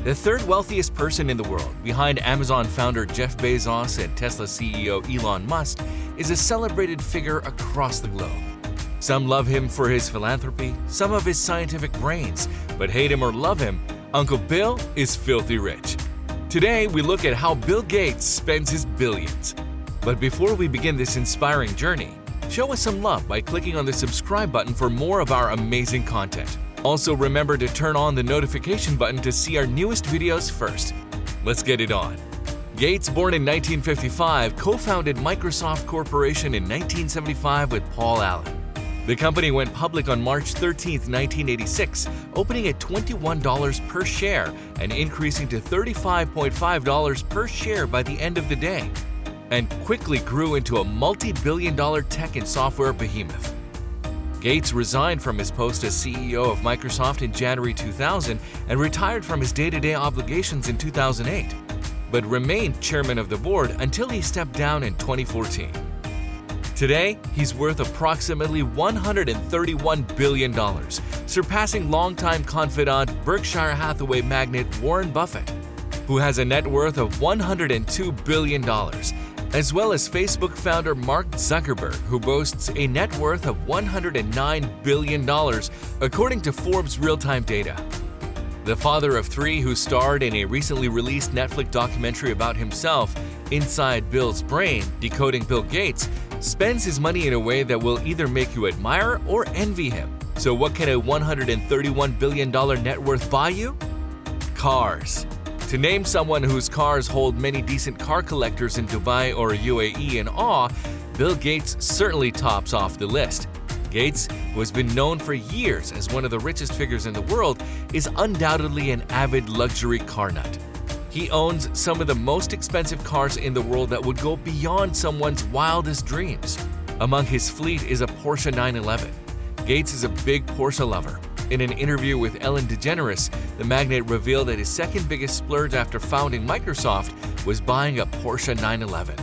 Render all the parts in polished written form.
The third wealthiest person in the world, behind Amazon founder Jeff Bezos and Tesla CEO Elon Musk, is a celebrated figure across the globe. Some love him for his philanthropy, some of his scientific brains, but hate him or love him, Uncle Bill is filthy rich. Today, we look at how Bill Gates spends his billions. But before we begin this inspiring journey, show us some love by clicking on the subscribe button for more of our amazing content. Also, remember to turn on the notification button to see our newest videos first. Let's get it on. Gates, born in 1955, co-founded Microsoft Corporation in 1975 with Paul Allen. The company went public on March 13, 1986, opening at $21 per share and increasing to $35.5 per share by the end of the day, and quickly grew into a multi-billion-dollar tech and software behemoth. Gates resigned from his post as CEO of Microsoft in January 2000 and retired from his day-to-day obligations in 2008, but remained chairman of the board until he stepped down in 2014. Today, he's worth approximately $131 billion, surpassing longtime confidant Berkshire Hathaway magnate Warren Buffett, who has a net worth of $102 billion, as well as Facebook founder Mark Zuckerberg, who boasts a net worth of $109 billion, according to Forbes real-time data. The father of three, who starred in a recently released Netflix documentary about himself, Inside Bill's Brain, Decoding Bill Gates, spends his money in a way that will either make you admire or envy him. So what can a $131 billion net worth buy you? Cars. To name someone whose cars hold many decent car collectors in Dubai or UAE in awe, Bill Gates certainly tops off the list. Gates, who has been known for years as one of the richest figures in the world, is undoubtedly an avid luxury car nut. He owns some of the most expensive cars in the world that would go beyond someone's wildest dreams. Among his fleet is a Porsche 911. Gates is a big Porsche lover. In an interview with Ellen DeGeneres, the magnate revealed that his second biggest splurge after founding Microsoft was buying a Porsche 911.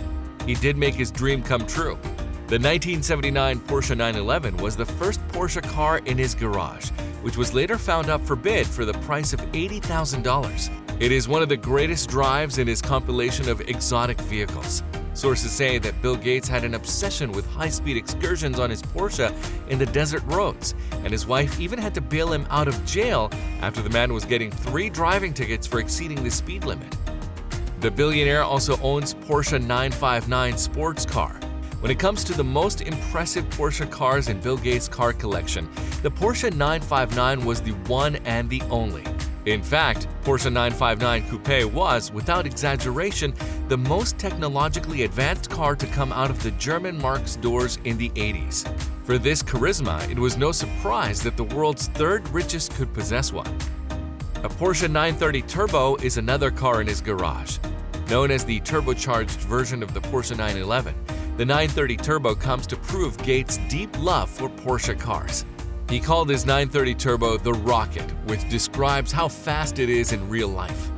He did make his dream come true. The 1979 Porsche 911 was the first Porsche car in his garage, which was later found up for bid for the price of $80,000. It is one of the greatest drives in his compilation of exotic vehicles. Sources say that Bill Gates had an obsession with high-speed excursions on his Porsche in the desert roads, and his wife even had to bail him out of jail after the man was getting 3 driving tickets for exceeding the speed limit. The billionaire also owns Porsche 959 sports car. When it comes to the most impressive Porsche cars in Bill Gates' car collection, the Porsche 959 was the one and the only. In fact, Porsche 959 Coupe was, without exaggeration, the most technologically advanced car to come out of the German Mark's doors in the 80s. For this charisma, it was no surprise that the world's third richest could possess one. A Porsche 930 Turbo is another car in his garage. Known as the turbocharged version of the Porsche 911, the 930 Turbo comes to prove Gates' deep love for Porsche cars. He called his 930 Turbo the Rocket, which describes how fast it is in real life.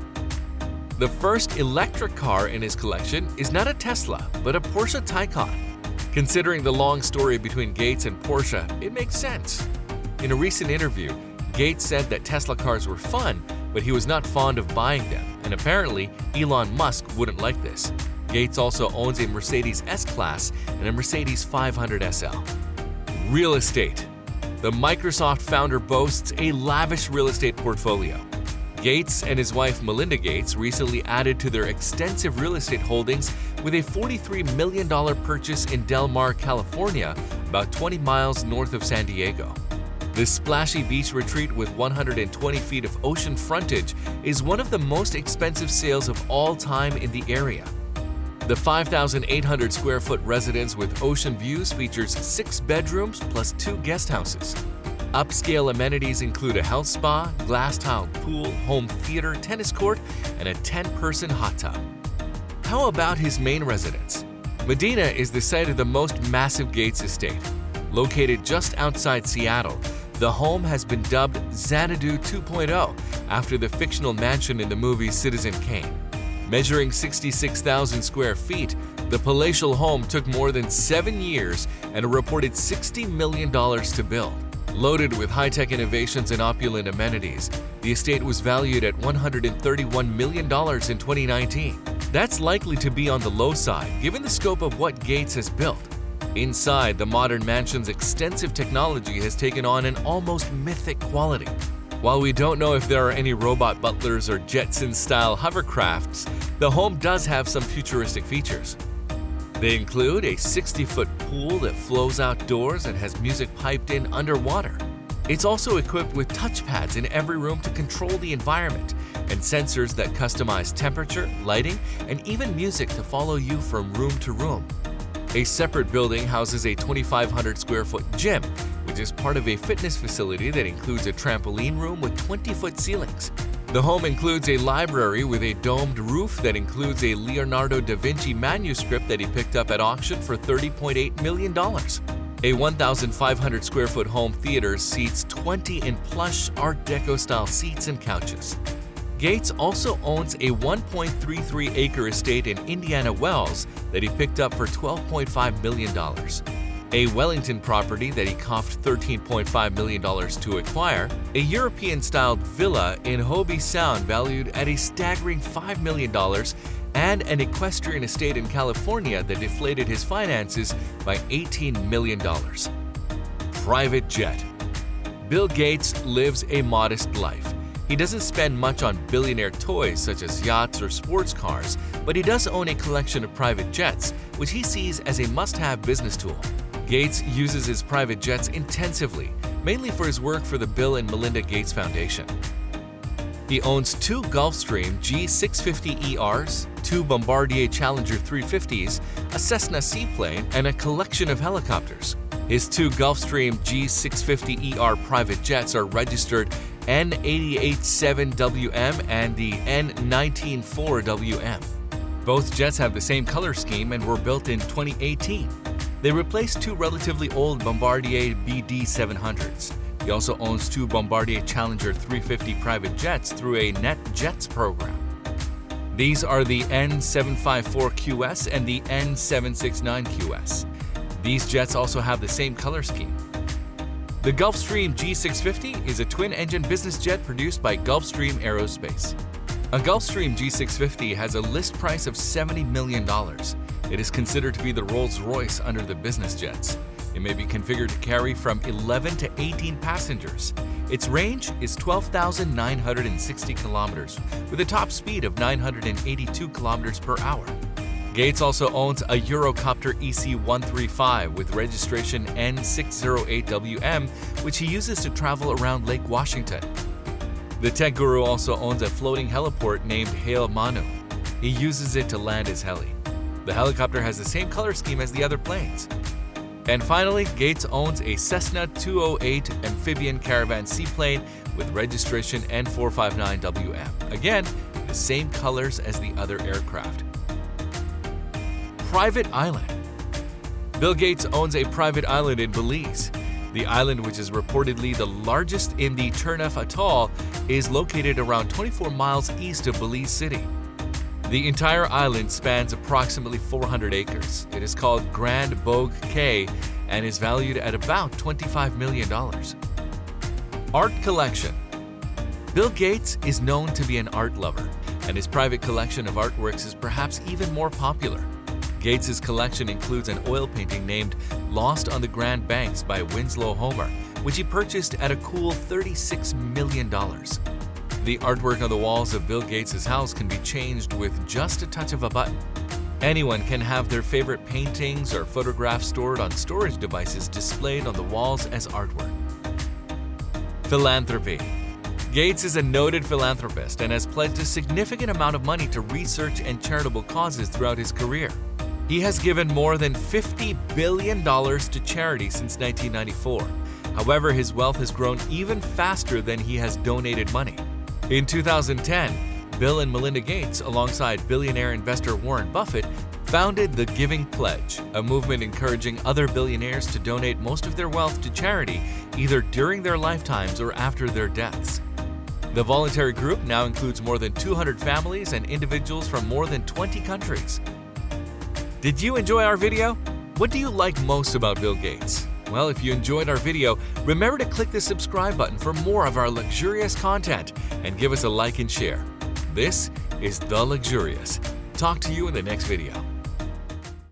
The first electric car in his collection is not a Tesla, but a Porsche Taycan. Considering the long story between Gates and Porsche, it makes sense. In a recent interview, Gates said that Tesla cars were fun, but he was not fond of buying them, and apparently Elon Musk wouldn't like this. Gates also owns a Mercedes S-Class and a Mercedes 500 SL. Real estate. The Microsoft founder boasts a lavish real estate portfolio. Gates and his wife Melinda Gates recently added to their extensive real estate holdings with a $43 million purchase in Del Mar, California, about 20 miles north of San Diego. This splashy beach retreat with 120 feet of ocean frontage is one of the most expensive sales of all time in the area. The 5,800 square foot residence with ocean views features 6 bedrooms plus 2 guest houses. Upscale amenities include a health spa, glass-tiled pool, home theater, tennis court, and a 10-person hot tub. How about his main residence? Medina is the site of the most massive Gates estate. Located just outside Seattle, the home has been dubbed Xanadu 2.0 after the fictional mansion in the movie Citizen Kane. Measuring 66,000 square feet, the palatial home took more than 7 years and a reported $60 million to build. Loaded with high-tech innovations and opulent amenities, the estate was valued at $131 million in 2019. That's likely to be on the low side, given the scope of what Gates has built. Inside, the modern mansion's extensive technology has taken on an almost mythic quality. While we don't know if there are any robot butlers or Jetson-style hovercrafts, the home does have some futuristic features. They include a 60-foot pool that flows outdoors and has music piped in underwater. It's also equipped with touchpads in every room to control the environment and sensors that customize temperature, lighting, and even music to follow you from room to room. A separate building houses a 2,500 square foot gym, which is part of a fitness facility that includes a trampoline room with 20-foot ceilings. The home includes a library with a domed roof that includes a Leonardo da Vinci manuscript that he picked up at auction for $30.8 million. A 1,500 square foot home theater seats 20 in plush Art Deco style seats and couches. Gates also owns a 1.33 acre estate in Indiana Wells that he picked up for $12.5 million. A Wellington property that he coughed $13.5 million to acquire, a European-styled villa in Hobie Sound valued at a staggering $5 million, and an equestrian estate in California that deflated his finances by $18 million. Private jet. Bill Gates lives a modest life. He doesn't spend much on billionaire toys such as yachts or sports cars, but he does own a collection of private jets, which he sees as a must-have business tool. Gates uses his private jets intensively, mainly for his work for the Bill and Melinda Gates Foundation. He owns 2 Gulfstream G650ERs, 2 Bombardier Challenger 350s, a Cessna seaplane, and a collection of helicopters. His 2 Gulfstream G650ER private jets are registered N887WM and the N194WM. Both jets have the same color scheme and were built in 2018. They replaced 2 relatively old Bombardier BD700s. He also owns 2 Bombardier Challenger 350 private jets through a Net Jets program. These are the N754QS and the N769QS. These jets also have the same color scheme. The Gulfstream G650 is a twin-engine business jet produced by Gulfstream Aerospace. A Gulfstream G650 has a list price of $70 million. It is considered to be the Rolls-Royce under the business jets. It may be configured to carry from 11 to 18 passengers. Its range is 12,960 kilometers, with a top speed of 982 kilometers per hour. Gates also owns a Eurocopter EC-135 with registration N608WM, which he uses to travel around Lake Washington. The tech guru also owns a floating heliport named Hail Manu. He uses it to land his heli. The helicopter has the same color scheme as the other planes. And finally, Gates owns a Cessna 208 amphibian caravan seaplane with registration N459WM. Again, the same colors as the other aircraft. Private island. Bill Gates owns a private island in Belize. The island, which is reportedly the largest in the Turnef Atoll, is located around 24 miles east of Belize City. The entire island spans approximately 400 acres. It is called Grand Bogue Cay and is valued at about $25 million. Art collection. Bill Gates is known to be an art lover, and his private collection of artworks is perhaps even more popular. Gates' collection includes an oil painting named Lost on the Grand Banks by Winslow Homer, which he purchased at a cool $36 million. The artwork on the walls of Bill Gates' house can be changed with just a touch of a button. Anyone can have their favorite paintings or photographs stored on storage devices displayed on the walls as artwork. Philanthropy. Gates is a noted philanthropist and has pledged a significant amount of money to research and charitable causes throughout his career. He has given more than $50 billion to charity since 1994. However, his wealth has grown even faster than he has donated money. In 2010, Bill and Melinda Gates, alongside billionaire investor Warren Buffett, founded the Giving Pledge, a movement encouraging other billionaires to donate most of their wealth to charity either during their lifetimes or after their deaths. The voluntary group now includes more than 200 families and individuals from more than 20 countries. Did you enjoy our video? What do you like most about Bill Gates? Well, if you enjoyed our video, remember to click the subscribe button for more of our luxurious content and give us a like and share. This is The Luxurious. Talk to you in the next video.